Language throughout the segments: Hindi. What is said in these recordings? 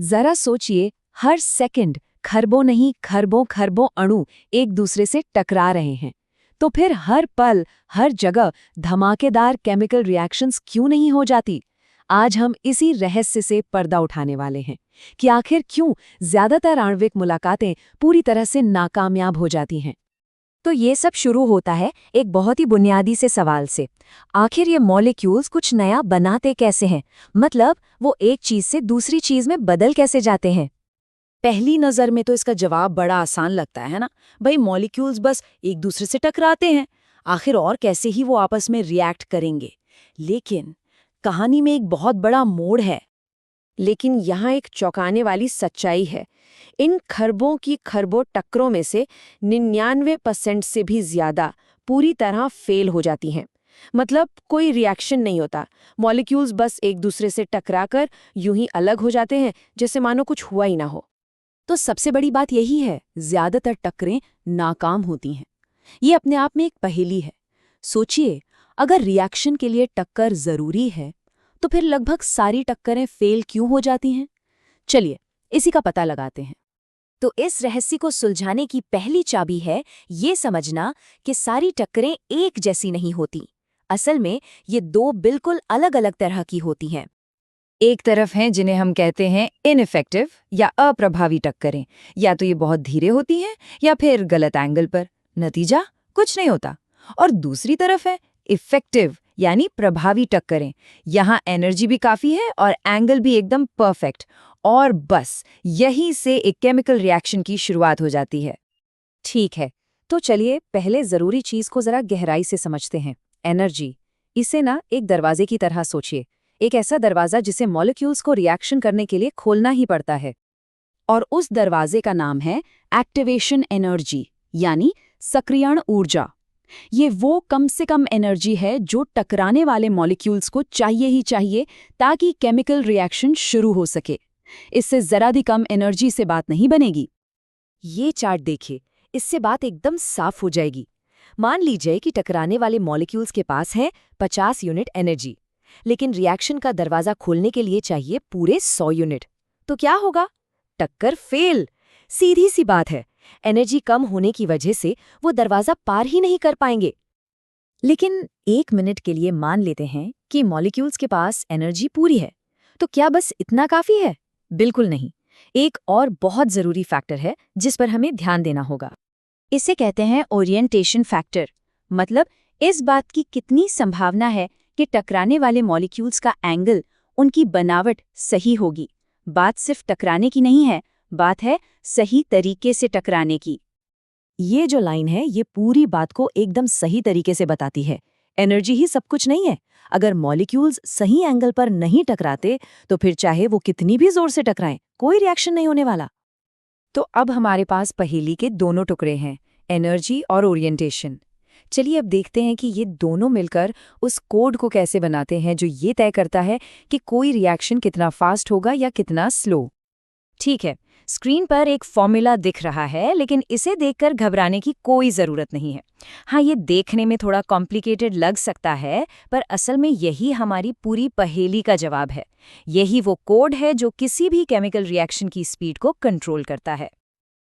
जरा सोचिए, हर सेकंड खरबों नहीं खरबों खरबों अणु एक दूसरे से टकरा रहे हैं। तो फिर हर पल, हर जगह धमाकेदार केमिकल रिएक्शंस क्यों नहीं हो जाती? आज हम इसी रहस्य से पर्दा उठाने वाले हैं कि आखिर क्यों ज्यादातर आणविक मुलाकातें पूरी तरह से नाकामयाब हो जाती हैं। तो ये सब शुरू होता है एक बहुत ही बुनियादी से सवाल से। आखिर ये मॉलिक्यूल्स कुछ नया बनाते कैसे हैं? मतलब वो एक चीज से दूसरी चीज में बदल कैसे जाते हैं? पहली नजर में तो इसका जवाब बड़ा आसान लगता है ना। भाई मॉलिक्यूल्स बस एक दूसरे से टकराते हैं, आखिर और कैसे ही वो आपस में रिएक्ट करेंगे। लेकिन कहानी में एक बहुत बड़ा मोड़ है। लेकिन यहाँ एक चौंकाने वाली सच्चाई है। इन खरबों की खरबों टक्करों में से 99% से भी ज्यादा पूरी तरह फेल हो जाती हैं। मतलब कोई रिएक्शन नहीं होता, मॉलिक्यूल्स बस एक दूसरे से टकराकर यूं ही अलग हो जाते हैं, जैसे मानो कुछ हुआ ही ना हो। तो सबसे बड़ी बात यही है, ज्यादातर टक्करें नाकाम होती हैं। ये अपने आप में एक पहेली है। सोचिए, अगर रिएक्शन के लिए टक्कर जरूरी है, तो फिर लगभग सारी टक्करें फेल क्यों हो जाती हैं? चलिए, इसी का पता लगाते हैं। तो इस रहस्य को सुलझाने की पहली चाबी है ये समझना कि सारी टक्करें एक जैसी नहीं होती। असल में ये दो बिल्कुल अलग अलग तरह की होती हैं। एक तरफ हैं जिन्हें हम कहते हैं इनइफेक्टिव या अप्रभावी टक्करें, या तो ये बहुत धीरे होती हैं या फिर गलत एंगल पर, नतीजा कुछ नहीं होता। और दूसरी तरफ है इफेक्टिव यानी प्रभावी टक्करें, यहाँ एनर्जी भी काफ़ी है और एंगल भी एकदम परफेक्ट, और बस यहीं से एक केमिकल रिएक्शन की शुरुआत हो जाती है। ठीक है, तो चलिए पहले जरूरी चीज को जरा गहराई से समझते हैं, एनर्जी। इसे ना एक दरवाजे की तरह सोचिए, एक ऐसा दरवाजा जिसे मॉलिक्यूल्स को रिएक्शन करने के लिए खोलना ही पड़ता है। और उस दरवाजे का नाम है एक्टिवेशन एनर्जी, यानी सक्रियण ऊर्जा। ये वो कम से कम एनर्जी है जो टकराने वाले मॉलिक्यूल्स को चाहिए ही चाहिए ताकि केमिकल रिएक्शन शुरू हो सके। इससे जरा भी कम एनर्जी से बात नहीं बनेगी। ये चार्ट देखिए, इससे बात एकदम साफ हो जाएगी। मान लीजिए कि टकराने वाले मॉलिक्यूल्स के पास है 50 यूनिट एनर्जी, लेकिन रिएक्शन का दरवाजा खोलने के लिए चाहिए पूरे 100 यूनिट। तो क्या होगा? टक्कर फेल। सीधी सी बात है, एनर्जी कम होने की वजह से वो दरवाजा पार ही नहीं कर पाएंगे। लेकिन एक मिनट के लिए मान लेते हैं कि मॉलिक्यूल्स के पास एनर्जी पूरी है, तो क्या बस इतना काफ़ी है? बिल्कुल नहीं। एक और बहुत ज़रूरी फैक्टर है जिस पर हमें ध्यान देना होगा। इसे कहते हैं ओरिएंटेशन फैक्टर। मतलब इस बात की कितनी संभावना है कि टकराने वाले मॉलिक्यूल्स का एंगल, उनकी बनावट सही होगी। बात सिर्फ टकराने की नहीं है, बात है सही तरीके से टकराने की। ये जो लाइन है ये पूरी बात को एकदम सही तरीके से बताती है। एनर्जी ही सब कुछ नहीं है। अगर मॉलिक्यूल्स सही एंगल पर नहीं टकराते तो फिर चाहे वो कितनी भी जोर से टकराएं, कोई रिएक्शन नहीं होने वाला। तो अब हमारे पास पहेली के दोनों टुकड़े हैं, एनर्जी और ओरिएंटेशन। चलिए अब देखते हैं कि ये दोनों मिलकर उस कोड को कैसे बनाते हैं जो ये तय करता है कि कोई रिएक्शन कितना फास्ट होगा या कितना स्लो। ठीक है, स्क्रीन पर एक फॉर्मूला दिख रहा है, लेकिन इसे देखकर घबराने की कोई ज़रूरत नहीं है। हाँ, ये देखने में थोड़ा कॉम्प्लिकेटेड लग सकता है, पर असल में यही हमारी पूरी पहेली का जवाब है। यही वो कोड है जो किसी भी केमिकल रिएक्शन की स्पीड को कंट्रोल करता है।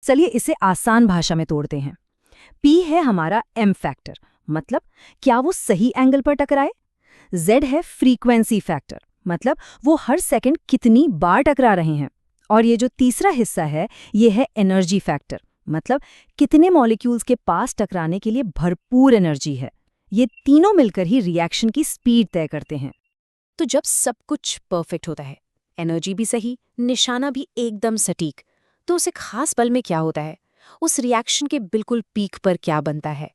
चलिए इसे आसान भाषा में तोड़ते हैं। P है हमारा M फैक्टर, मतलब क्या वो सही एंगल पर टकराए। Z है फ्रीक्वेंसी फैक्टर, मतलब वो हर सेकंड कितनी बार टकरा रहे हैं। और ये जो तीसरा हिस्सा है ये है एनर्जी फैक्टर, मतलब कितने मॉलिक्यूल्स के पास टकराने के लिए भरपूर एनर्जी है। ये तीनों मिलकर ही रिएक्शन की स्पीड तय करते हैं। तो जब सब कुछ परफेक्ट होता है, एनर्जी भी सही, निशाना भी एकदम सटीक, तो उस एक खास पल में क्या होता है? उस रिएक्शन के बिल्कुल पीक पर क्या बनता है?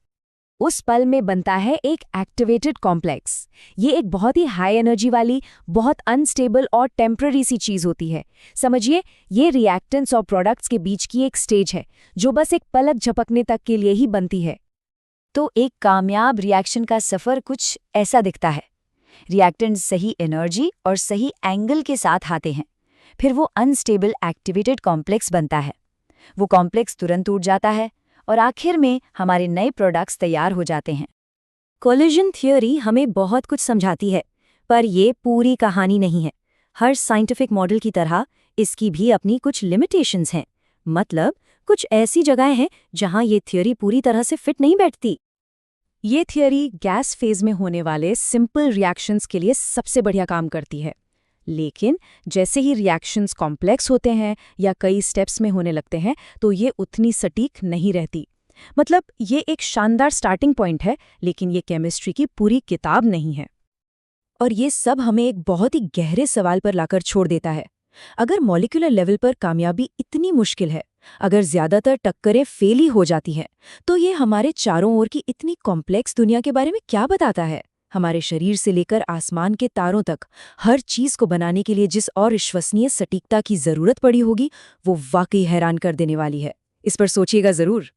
उस पल में बनता है एक एक्टिवेटेड कॉम्प्लेक्स। ये एक बहुत ही हाई एनर्जी वाली, बहुत अनस्टेबल और टेम्पररी सी चीज होती है। समझिए, ये रिएक्टेंट्स और प्रोडक्ट्स के बीच की एक स्टेज है जो बस एक पलक झपकने तक के लिए ही बनती है। तो एक कामयाब रिएक्शन का सफ़र कुछ ऐसा दिखता है। रिएक्टेंट्स सही एनर्जी और सही एंगल के साथ आते हैं, फिर वो अनस्टेबल एक्टिवेटेड कॉम्प्लेक्स बनता है। वो कॉम्प्लेक्स तुरंत टूट जाता है और आखिर में हमारे नए प्रोडक्ट्स तैयार हो जाते हैं। कोलिजन थ्योरी हमें बहुत कुछ समझाती है, पर ये पूरी कहानी नहीं है। हर साइंटिफिक मॉडल की तरह इसकी भी अपनी कुछ लिमिटेशंस हैं। मतलब कुछ ऐसी जगहें हैं जहां ये थ्योरी पूरी तरह से फिट नहीं बैठती। ये थियरी गैस फेज में होने वाले सिंपल रिएक्शंस के लिए सबसे बढ़िया काम करती है। लेकिन जैसे ही रिएक्शंस कॉम्प्लेक्स होते हैं या कई स्टेप्स में होने लगते हैं तो ये उतनी सटीक नहीं रहती। मतलब ये एक शानदार स्टार्टिंग पॉइंट है, लेकिन ये केमिस्ट्री की पूरी किताब नहीं है। और ये सब हमें एक बहुत ही गहरे सवाल पर लाकर छोड़ देता है। अगर मॉलिक्यूलर लेवल पर कामयाबी इतनी मुश्किल है, अगर ज्यादातर टक्करें फेल ही हो जाती हैं, तो ये हमारे चारों ओर की इतनी कॉम्प्लेक्स दुनिया के बारे में क्या बताता है? हमारे शरीर से लेकर आसमान के तारों तक हर चीज को बनाने के लिए जिस और विश्वसनीय सटीकता की जरूरत पड़ी होगी, वो वाकई हैरान कर देने वाली है। इस पर सोचिएगा जरूर।